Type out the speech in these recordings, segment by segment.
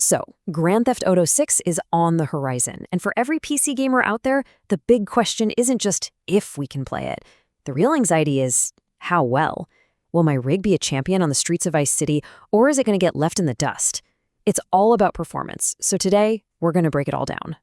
So, Grand Theft Auto 6 is on the horizon, and for every PC gamer out there, the big question isn't just if we can play it. The real anxiety is, how well? Will my rig be a champion on the streets of Vice City, or is it going to get left in the dust? It's all about performance, so today, we're going to break it all down.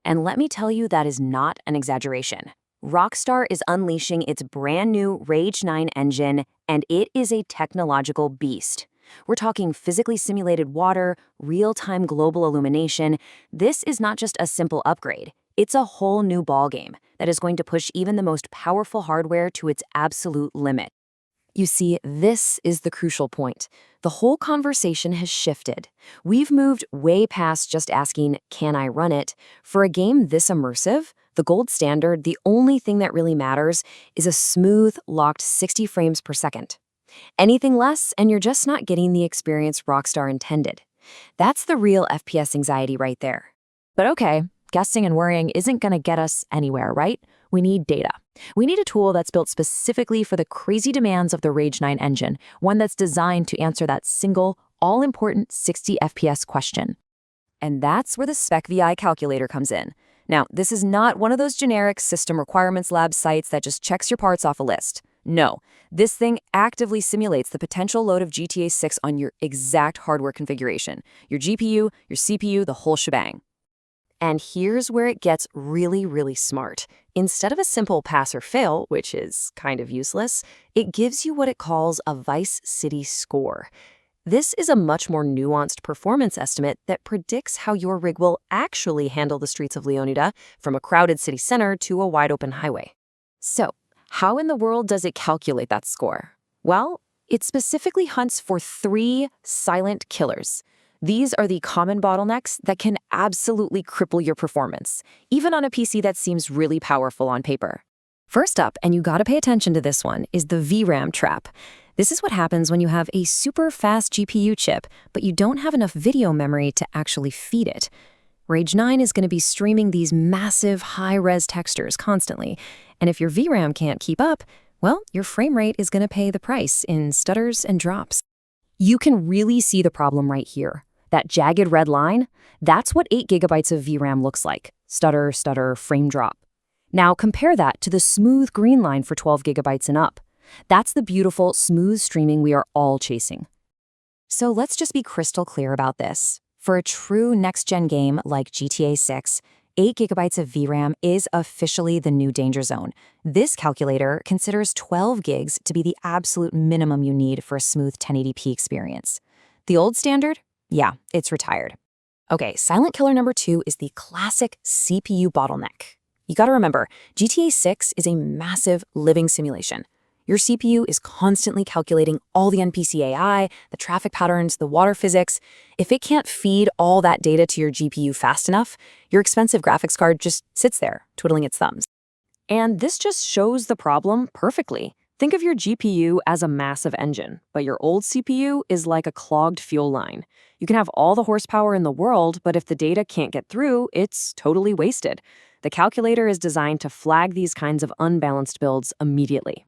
And let me tell you, that is not an exaggeration. Rockstar is unleashing its brand new Rage 9 engine, and it is a technological beast. We're talking physically simulated water, real-time global illumination. This is not just a simple upgrade. It's a whole new ballgame that is going to push even the most powerful hardware to its absolute limit. You see, this is the crucial point. The whole conversation has shifted. We've moved way past just asking, can I run it? For a game this immersive, the gold standard, the only thing that really matters, is a smooth, locked 60 frames per second. Anything less, and you're just not getting the experience Rockstar intended. That's the real FPS anxiety right there. But okay, guessing and worrying isn't going to get us anywhere, right? We need data. We need a tool that's built specifically for the crazy demands of the Rage 9 engine, one that's designed to answer that single, all-important 60 FPS question. And that's where the SpecVI Calculator comes in. Now, this is not one of those generic System Requirements Lab sites that just checks your parts off a list. No, this thing actively simulates the potential load of GTA 6 on your exact hardware configuration, your GPU, your CPU, the whole shebang. And here's where it gets really, really smart. Instead of a simple pass or fail, which is kind of useless, it gives you what it calls a Vice City score. This is a much more nuanced performance estimate that predicts how your rig will actually handle the streets of Leonida, from a crowded city center to a wide-open highway. So, how in the world does it calculate that score? Well, it specifically hunts for 3 silent killers. These are the common bottlenecks that can absolutely cripple your performance, even on a PC that seems really powerful on paper. First up, and you gotta pay attention to this one, is the VRAM trap. This is what happens when you have a super fast GPU chip, but you don't have enough video memory to actually feed it. Rage 9 is going to be streaming these massive high-res textures constantly, and if your VRAM can't keep up, well, your frame rate is going to pay the price in stutters and drops. You can really see the problem right here. That jagged red line, that's what 8 gigabytes of VRAM looks like. Stutter, stutter, frame drop. Now compare that to the smooth green line for 12 gigabytes and up. That's the beautiful, smooth streaming we are all chasing. So let's just be crystal clear about this. For a true next-gen game like GTA 6, 8 gigabytes of VRAM is officially the new danger zone. This calculator considers 12 gigs to be the absolute minimum you need for a smooth 1080p experience. The old standard? Yeah, it's retired. Okay, silent killer number 2 is the classic CPU bottleneck. You gotta remember, GTA 6 is a massive living simulation. Your CPU is constantly calculating all the NPC AI, the traffic patterns, the water physics. If it can't feed all that data to your GPU fast enough, your expensive graphics card just sits there, twiddling its thumbs. And this just shows the problem perfectly. Think of your GPU as a massive engine, but your old CPU is like a clogged fuel line. You can have all the horsepower in the world, but if the data can't get through, it's totally wasted. The calculator is designed to flag these kinds of unbalanced builds immediately.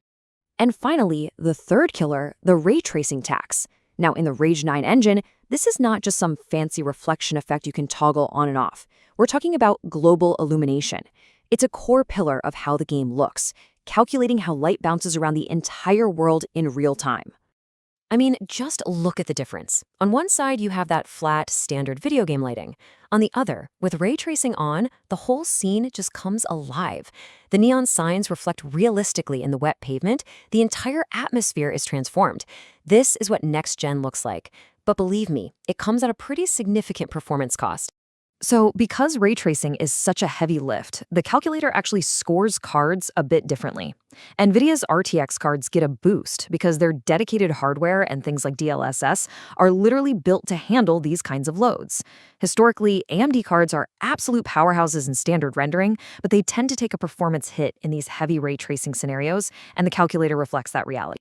And finally, the third killer, the ray tracing tax. Now, in the Rage 9 engine, this is not just some fancy reflection effect you can toggle on and off. We're talking about global illumination. It's a core pillar of how the game looks, calculating how light bounces around the entire world in real time. I mean, just look at the difference. On one side, you have that flat, standard video game lighting. On the other, with ray tracing on, the whole scene just comes alive. The neon signs reflect realistically in the wet pavement. The entire atmosphere is transformed. This is what next gen looks like. But believe me, it comes at a pretty significant performance cost. So because ray tracing is such a heavy lift, the calculator actually scores cards a bit differently. NVIDIA's RTX cards get a boost because their dedicated hardware and things like DLSS are literally built to handle these kinds of loads. Historically, AMD cards are absolute powerhouses in standard rendering, but they tend to take a performance hit in these heavy ray tracing scenarios, and the calculator reflects that reality.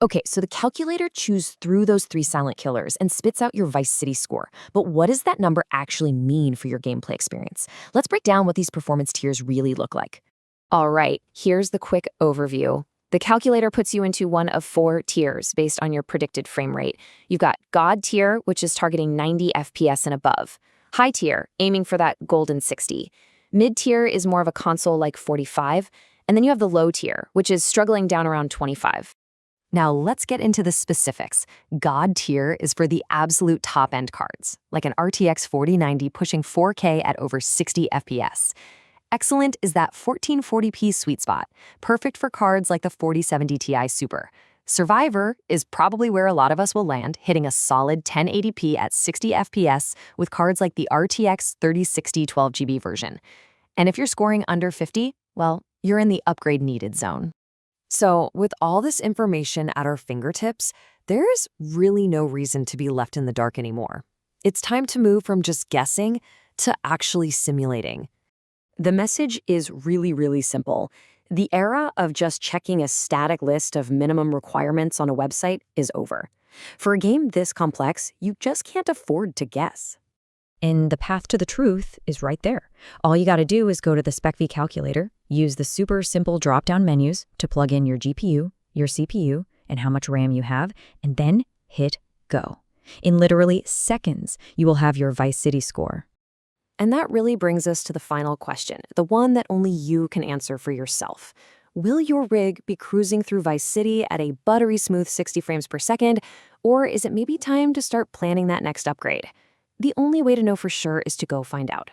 Okay, so the calculator chews through those 3 silent killers and spits out your Vice City score. But what does that number actually mean for your gameplay experience? Let's break down what these performance tiers really look like. All right, here's the quick overview. The calculator puts you into one of 4 tiers based on your predicted frame rate. You've got God tier, which is targeting 90 FPS and above. High tier, aiming for that golden 60. Mid tier is more of a console like 45. And then you have the low tier, which is struggling down around 25. Now let's get into the specifics. God tier is for the absolute top-end cards, like an RTX 4090 pushing 4K at over 60 FPS. Excellent is that 1440p sweet spot, perfect for cards like the 4070 Ti Super. Survivor is probably where a lot of us will land, hitting a solid 1080p at 60 FPS with cards like the RTX 3060 12GB version. And if you're scoring under 50, well, you're in the upgrade needed zone. So, with all this information at our fingertips, there's really no reason to be left in the dark anymore. It's time to move from just guessing to actually simulating. The message is really simple. The era of just checking a static list of minimum requirements on a website is over. For a game this complex, you just can't afford to guess. And the path to the truth is right there. All you got to do is go to the SpecVI Calculator, use the super simple drop-down menus to plug in your GPU, your CPU, and how much RAM you have, and then hit go. In literally seconds, you will have your Vice City score. And that really brings us to the final question, the one that only you can answer for yourself. Will your rig be cruising through Vice City at a buttery smooth 60 frames per second, or is it maybe time to start planning that next upgrade? The only way to know for sure is to go find out.